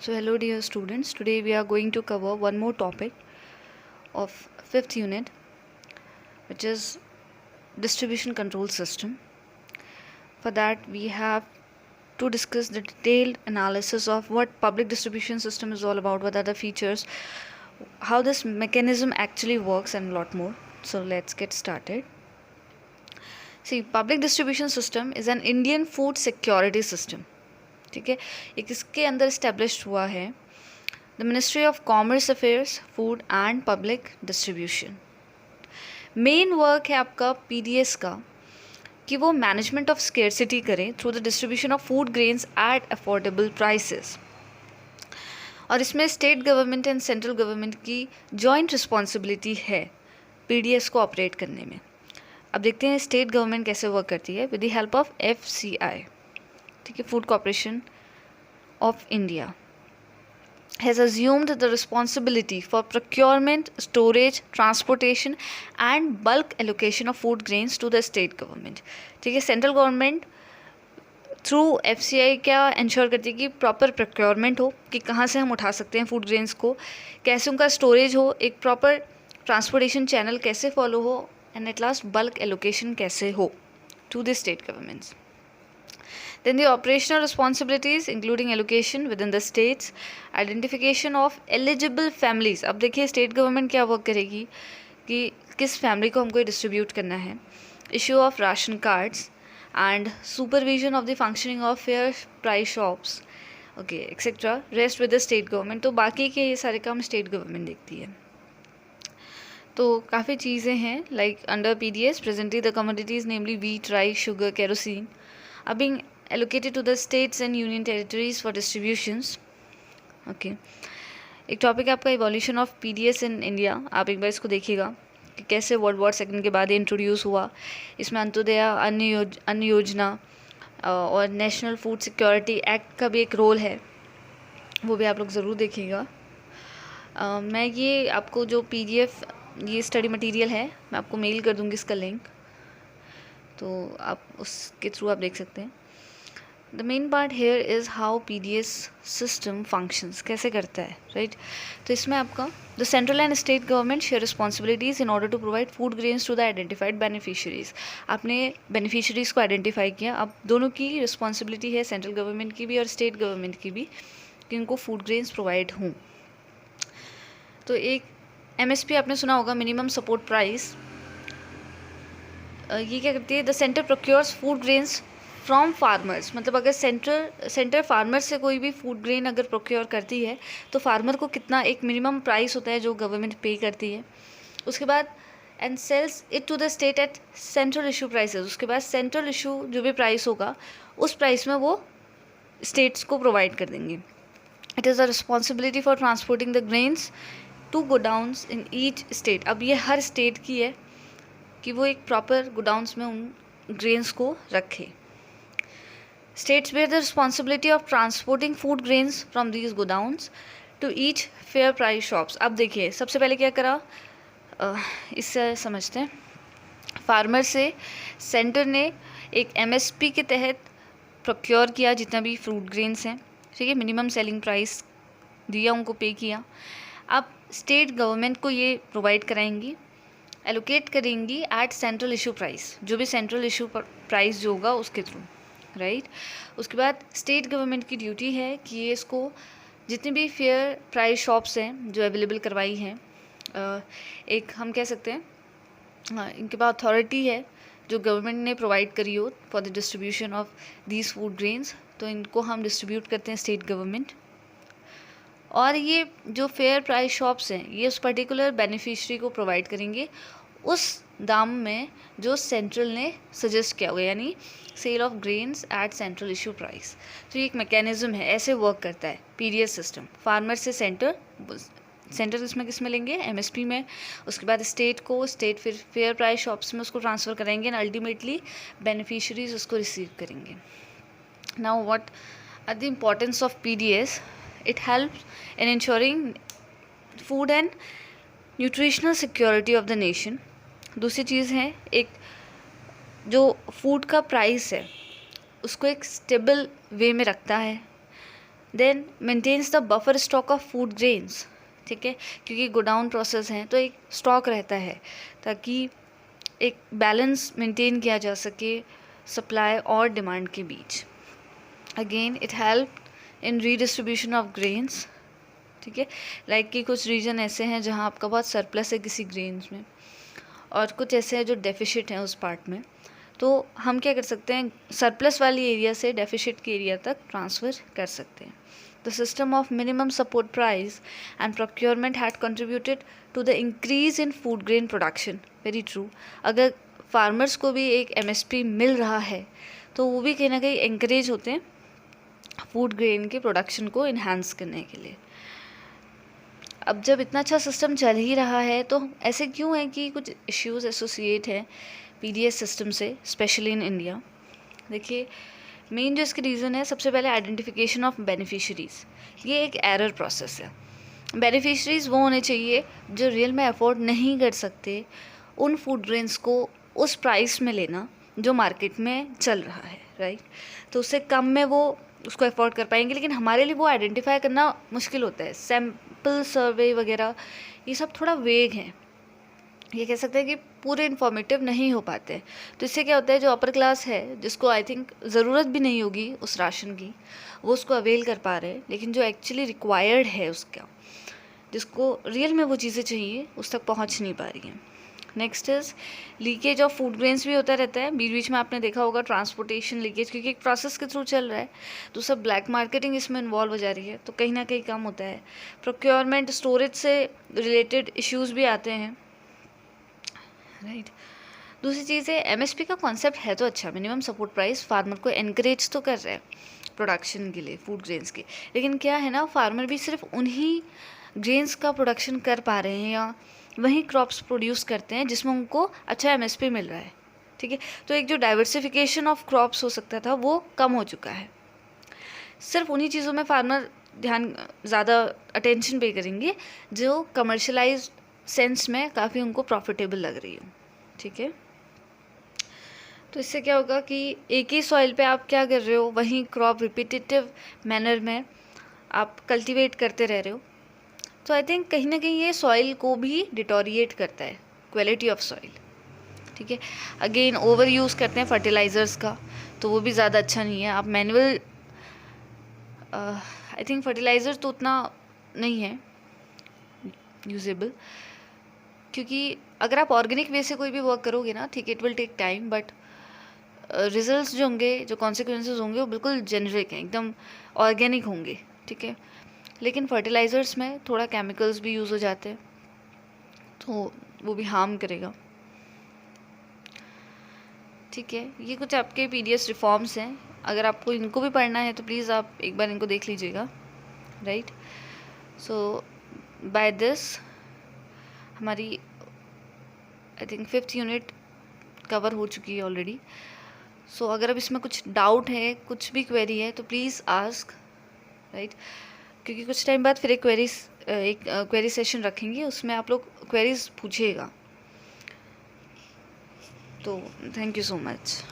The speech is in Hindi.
So hello dear students, today we are going to cover one more topic of 5th unit, which is distribution control system. For that we have to discuss the detailed analysis of what public distribution system is all about, what are the features, how this mechanism actually works and a lot more. So let's get started. See, public distribution system is an Indian food security system. ठीक है, ये किसके अंदर established हुआ है? The Ministry of Commerce Affairs, Food and Public Distribution. Main work है आपका PDS का कि वो मैनेजमेंट ऑफ स्केर्सिटी करें through the distribution of food grains at affordable prices, और इसमें state government and central government की जॉइंट रिस्पॉन्सिबिलिटी है PDS को ऑपरेट करने में. अब देखते हैं स्टेट गवर्नमेंट कैसे वर्क करती है with the help of FCI. ठीक है, food corporation of India has assumed the responsibility for procurement, storage, transportation and bulk allocation of food grains to the state government. ठीक है, सेंट्रल गवर्नमेंट थ्रू FCI क्या इंश्योर करती है कि प्रॉपर प्रोक्योरमेंट हो, कि कहाँ से हम उठा सकते हैं फूड ग्रेन्स को, कैसे उनका स्टोरेज हो, एक प्रॉपर ट्रांसपोर्टेशन चैनल कैसे फॉलो हो, and at last bulk allocation कैसे हो to the state governments. Then the operational responsibilities including allocation within the states, identification of eligible families. अब देखिए स्टेट गवर्नमेंट क्या वर्क करेगी कि किस फैमिली को हमको डिस्ट्रीब्यूट करना है, issue of ration cards and supervision of the functioning of fair price shops, okay etcetera, rest with the state government. तो बाकी के ये सारे काम स्टेट गवर्नमेंट देखती है. तो काफ़ी चीज़ें हैं like under PDS presently the commodities namely wheat, rice, sugar, kerosene are being allocated to the states and union territories for distributions. Okay. एक टॉपिक है आपका evolution of PDS in India. आप एक बार इसको देखिएगा कि कैसे वर्ल्ड वॉर सेकेंड के बाद ये इंट्रोड्यूस हुआ. इसमें अंत्योदय अन्न योजना और नेशनल फूड सिक्योरिटी एक्ट का भी एक रोल है, वो भी आप लोग ज़रूर देखिएगा. मैं ये आपको जो PDF ये स्टडी मटेरियल है मैं आपको मेल कर दूँगी इसका लिंक, तो आप उसके थ्रू आप देख सकते हैं. The main part here is how PDS system functions, कैसे करता है, राइट. तो इसमें आपका the central and state government share responsibilities in order to provide food grains to the identified beneficiaries. आपने बेनिफिशरीज़ को आइडेंटिफाई किया, अब दोनों की रिस्पॉन्सिबिलिटी है, सेंट्रल गवर्नमेंट की भी और स्टेट गवर्नमेंट की भी, कि उनको फूड ग्रेन्स प्रोवाइड हों. तो एक MSP आपने सुना होगा, मिनिमम सपोर्ट प्राइस. ये क्या करती है, the centre procures food grains from farmers. मतलब अगर सेंटर फार्मर से कोई भी फूड ग्रेन अगर प्रोक्योर करती है तो फार्मर को कितना एक मिनिमम प्राइस होता है जो गवर्नमेंट पे करती है. उसके बाद and sells it to the state at central issue prices. उसके बाद सेंट्रल इशू जो भी प्राइस होगा उस प्राइस में वो स्टेट्स को प्रोवाइड कर देंगे. It is the responsibility for transporting the grains to godowns in each state. अब ये हर स्टेट की है कि वो एक प्रॉपर गोडाउन्स में उन ग्रेन्स को रखे. States bear the responsibility of transporting food grains from these godowns to each fair price shops. अब देखिए सबसे पहले क्या करा, इससे समझते हैं. फार्मर से सेंटर ने एक MSP के तहत प्रोक्योर किया जितना भी फ्रूट ग्रेन्स हैं, ठीक है, मिनिमम सेलिंग प्राइस दिया, उनको पे किया. अब स्टेट गवर्नमेंट को ये प्रोवाइड कराएंगी, एलोकेट करेंगी एट सेंट्रल इशू प्राइस, जो भी सेंट्रल इशू प्राइस जो होगा उसके थ्रू, राइट. उसके बाद स्टेट गवर्नमेंट की ड्यूटी है कि ये इसको जितनी भी फेयर प्राइस शॉप्स हैं जो अवेलेबल करवाई हैं, एक हम कह सकते हैं इनके पास अथॉरिटी है जो गवर्नमेंट ने प्रोवाइड करी हो for the distribution of these food grains, तो इनको हम डिस्ट्रीब्यूट करते हैं स्टेट गवर्नमेंट. और ये जो फेयर प्राइस शॉप्स हैं ये उस पर्टिकुलर बेनिफिशरी को प्रोवाइड करेंगे उस दाम में जो सेंट्रल ने सजेस्ट किया होगा, यानी sale of grains at central issue price. तो ये एक मैकेनिज्म है, ऐसे वर्क करता है PDS सिस्टम. फार्मर से सेंटर किस में लेंगे, MSP में. उसके बाद स्टेट फिर फेयर प्राइस शॉप्स में उसको ट्रांसफ़र कराएंगे एंड अल्टीमेटली बेनिफिशरीज उसको रिसीव करेंगे. Now what are the importance of PDS? It helps in ensuring food and nutritional security of the nation. दूसरी चीज़ है, एक जो फूड का प्राइस है उसको एक स्टेबल वे में रखता है. Then maintains the buffer stock of food grains, ठीक है, क्योंकि गोडाउन प्रोसेस हैं तो एक स्टॉक रहता है ताकि एक बैलेंस मेंटेन किया जा सके सप्लाई और डिमांड के बीच. Again it help in redistribution of grains, ठीक है, लाइक कि कुछ रीजन ऐसे हैं जहाँ आपका बहुत सरप्लस है किसी ग्रेन्स में और कुछ ऐसे हैं जो डेफिशिट हैं उस पार्ट में, तो हम क्या कर सकते हैं, सरप्लस वाली एरिया से डेफिशिट के एरिया तक ट्रांसफ़र कर सकते हैं. The system of minimum support price and procurement had contributed to the increase in food grain production. Very true. अगर फार्मर्स को भी एक MSP मिल रहा है तो वो भी कहीं ना कहीं encourage होते हैं फूड ग्रेन के प्रोडक्शन को इन्हांस करने के लिए. अब जब इतना अच्छा सिस्टम चल ही रहा है तो ऐसे क्यों है कि कुछ इश्यूज एसोसिएट हैं PDS सिस्टम से, स्पेशली इन इंडिया. देखिए, मेन जो इसके रीज़न है, सबसे पहले आइडेंटिफिकेशन ऑफ बेनिफिशरीज़. ये एक एरर प्रोसेस है. बेनिफिशरीज़ वो होने चाहिए जो रियल में अफोर्ड नहीं कर सकते उन फूड ग्रेन्स को उस प्राइस में लेना जो मार्केट में चल रहा है, राइट. तो उससे कम में वो उसको अफोर्ड कर पाएंगे, लेकिन हमारे लिए वो आइडेंटिफाई करना मुश्किल होता है. सैम्पल सर्वे वगैरह ये सब थोड़ा वेग हैं, ये कह सकते हैं कि पूरे इन्फॉर्मेटिव नहीं हो पाते. तो इससे क्या होता है, जो अपर क्लास है जिसको आई थिंक ज़रूरत भी नहीं होगी उस राशन की, वो उसको अवेल कर पा रहे हैं, लेकिन जो एक्चुअली रिक्वायर्ड है उसका, जिसको रियल में वो चीज़ें चाहिए, उस तक पहुंच नहीं पा रही हैं. Next is leakage of food grains भी होता रहता है. बीच बीच में आपने देखा होगा ट्रांसपोर्टेशन लीकेज, क्योंकि एक प्रोसेस के थ्रू चल रहा है तो सब ब्लैक मार्केटिंग इसमें इन्वॉल्व हो जा रही है, तो कहीं ना कहीं कम होता है. प्रोक्योरमेंट स्टोरेज से रिलेटेड इश्यूज़ भी आते हैं, राइट. दूसरी चीज़ है, MSP का कॉन्सेप्ट है तो अच्छा, मिनिमम सपोर्ट प्राइस फार्मर को एनकरेज तो कर रहा है प्रोडक्शन के लिए फूड ग्रेन्स के, लेकिन क्या है ना, फार्मर भी सिर्फ उन्हीं ग्रेन्स का प्रोडक्शन कर पा रहे हैं या वहीं क्रॉप्स प्रोड्यूस करते हैं जिसमें उनको अच्छा MSP मिल रहा है, ठीक है. तो एक जो डाइवर्सिफिकेशन ऑफ क्रॉप्स हो सकता था वो कम हो चुका है. सिर्फ उन्हीं चीज़ों में फार्मर ध्यान ज़्यादा अटेंशन पे करेंगे जो कमर्शलाइज सेंस में काफ़ी उनको प्रॉफिटेबल लग रही हो, ठीक है. तो इससे क्या होगा कि एक ही सॉइल पे आप क्या कर रहे हो, वहीं क्रॉप रिपीटेटिव मैनर में आप कल्टीवेट करते रह रहे हो, तो आई थिंक कहीं ना कहीं ये सॉइल को भी डिटोरिएट करता है, क्वालिटी ऑफ सॉइल, ठीक है. अगेन ओवर यूज़ करते हैं फर्टिलाइज़र्स का, तो वो भी ज़्यादा अच्छा नहीं है. आप मैनुअल आई थिंक फर्टिलाइज़र तो उतना नहीं है यूजेबल, क्योंकि अगर आप ऑर्गेनिक वे से कोई भी वर्क करोगे ना, ठीक है, it will take time, but results जो होंगे, जो कॉन्सिक्वेंसेज होंगे, वो बिल्कुल जेनरिक हैं, एकदम ऑर्गेनिक होंगे, ठीक है. लेकिन फर्टिलाइज़र्स में थोड़ा केमिकल्स भी यूज़ हो जाते हैं, तो वो भी हार्म करेगा, ठीक है. ये कुछ आपके PDS रिफॉर्म्स हैं. अगर आपको इनको भी पढ़ना है तो प्लीज़ आप एक बार इनको देख लीजिएगा, राइट. सो बाय दिस हमारी I think 5th unit cover हो चुकी है ऑलरेडी. सो अगर अब इसमें कुछ डाउट है, कुछ भी क्वेरी है, तो प्लीज़ आस्क, राइट. क्योंकि कुछ टाइम बाद फिर एक क्वेरी सेशन रखेंगे, उसमें आप लोग क्वेरीज पूछिएगा. तो थैंक यू सो मच.